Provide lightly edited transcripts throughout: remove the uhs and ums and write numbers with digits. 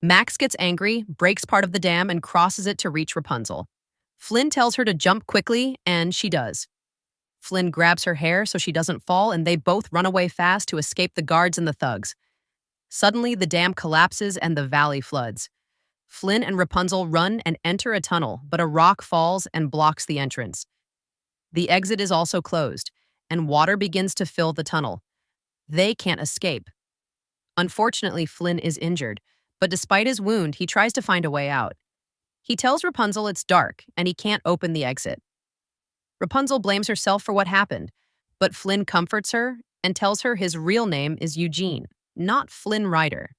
Max gets angry, breaks part of the dam, and crosses it to reach Rapunzel. Flynn tells her to jump quickly, and she does. Flynn grabs her hair so she doesn't fall, and they both run away fast to escape the guards and the thugs. Suddenly, the dam collapses and the valley floods. Flynn and Rapunzel run and enter a tunnel, but a rock falls and blocks the entrance. The exit is also closed, and water begins to fill the tunnel. They can't escape. Unfortunately, Flynn is injured, but despite his wound, he tries to find a way out. He tells Rapunzel it's dark and he can't open the exit. Rapunzel blames herself for what happened, but Flynn comforts her and tells her his real name is Eugene, not Flynn Rider.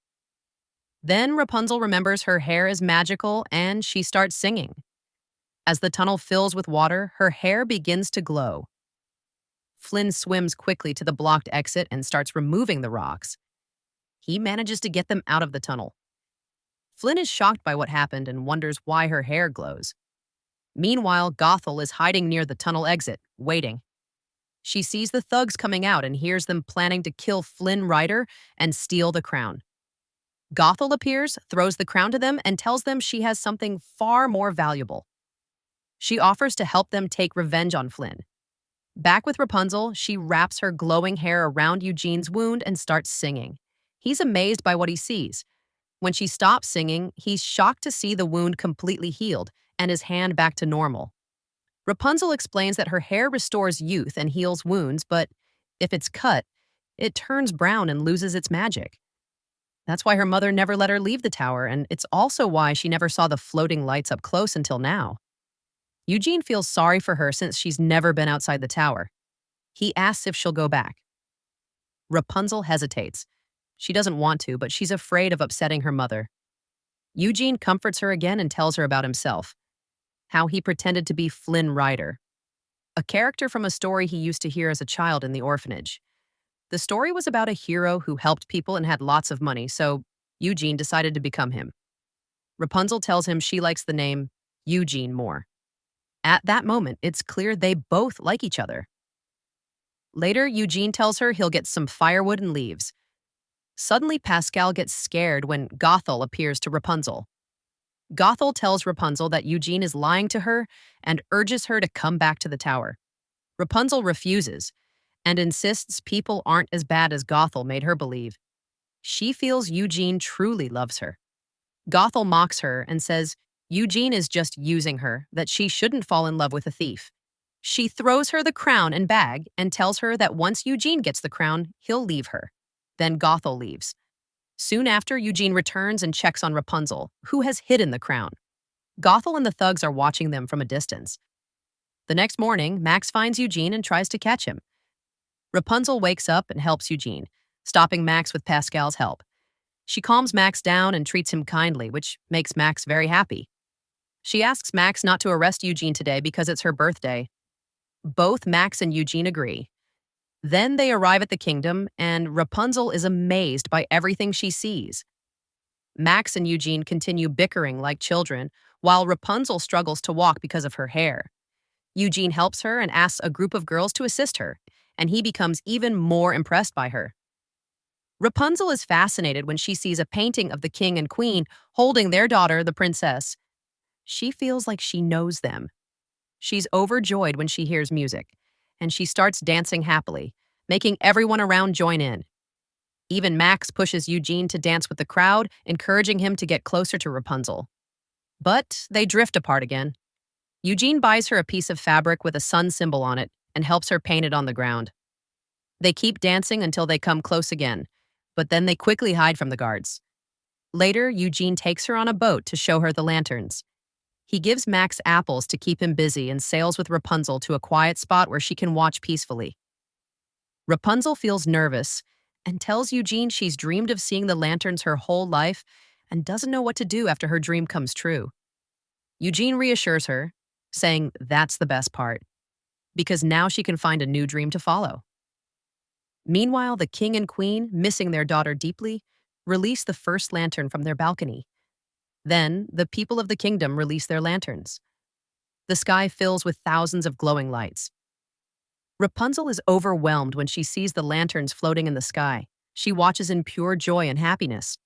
Then Rapunzel remembers her hair is magical and she starts singing. As the tunnel fills with water, her hair begins to glow. Flynn swims quickly to the blocked exit and starts removing the rocks. He manages to get them out of the tunnel. Flynn is shocked by what happened and wonders why her hair glows. Meanwhile, Gothel is hiding near the tunnel exit, waiting. She sees the thugs coming out and hears them planning to kill Flynn Rider and steal the crown. Gothel appears, throws the crown to them, and tells them she has something far more valuable. She offers to help them take revenge on Flynn. Back with Rapunzel, she wraps her glowing hair around Eugene's wound and starts singing. He's amazed by what he sees. When she stops singing, he's shocked to see the wound completely healed and his hand back to normal. Rapunzel explains that her hair restores youth and heals wounds, but if it's cut, it turns brown and loses its magic. That's why her mother never let her leave the tower, and it's also why she never saw the floating lights up close until now. Eugene feels sorry for her since she's never been outside the tower. He asks if she'll go back. Rapunzel hesitates. She doesn't want to, but she's afraid of upsetting her mother. Eugene comforts her again and tells her about himself, how he pretended to be Flynn Rider, a character from a story he used to hear as a child in the orphanage. The story was about a hero who helped people and had lots of money, so Eugene decided to become him. Rapunzel tells him she likes the name Eugene more. At that moment, it's clear they both like each other. Later, Eugene tells her he'll get some firewood and leaves. Suddenly, Pascal gets scared when Gothel appears to Rapunzel. Gothel tells Rapunzel that Eugene is lying to her and urges her to come back to the tower. Rapunzel refuses and insists people aren't as bad as Gothel made her believe. She feels Eugene truly loves her. Gothel mocks her and says Eugene is just using her, that she shouldn't fall in love with a thief. She throws her the crown and bag and tells her that once Eugene gets the crown, he'll leave her. Then Gothel leaves. Soon after, Eugene returns and checks on Rapunzel, who has hidden the crown. Gothel and the thugs are watching them from a distance. The next morning, Max finds Eugene and tries to catch him. Rapunzel wakes up and helps Eugene, stopping Max with Pascal's help. She calms Max down and treats him kindly, which makes Max very happy. She asks Max not to arrest Eugene today because it's her birthday. Both Max and Eugene agree. Then they arrive at the kingdom, and Rapunzel is amazed by everything she sees. Max and Eugene continue bickering like children, while Rapunzel struggles to walk because of her hair. Eugene helps her and asks a group of girls to assist her, and he becomes even more impressed by her. Rapunzel is fascinated when she sees a painting of the king and queen holding their daughter, the princess. She feels like she knows them. She's overjoyed when she hears music, and she starts dancing happily, making everyone around join in. Even Max pushes Eugene to dance with the crowd, encouraging him to get closer to Rapunzel. But they drift apart again. Eugene buys her a piece of fabric with a sun symbol on it and helps her paint it on the ground. They keep dancing until they come close again, but then they quickly hide from the guards. Later, Eugene takes her on a boat to show her the lanterns. He gives Max apples to keep him busy and sails with Rapunzel to a quiet spot where she can watch peacefully. Rapunzel feels nervous and tells Eugene she's dreamed of seeing the lanterns her whole life and doesn't know what to do after her dream comes true. Eugene reassures her, saying that's the best part, because now she can find a new dream to follow. Meanwhile, the king and queen, missing their daughter deeply, release the first lantern from their balcony. Then, the people of the kingdom release their lanterns. The sky fills with thousands of glowing lights. Rapunzel is overwhelmed when she sees the lanterns floating in the sky. She watches in pure joy and happiness.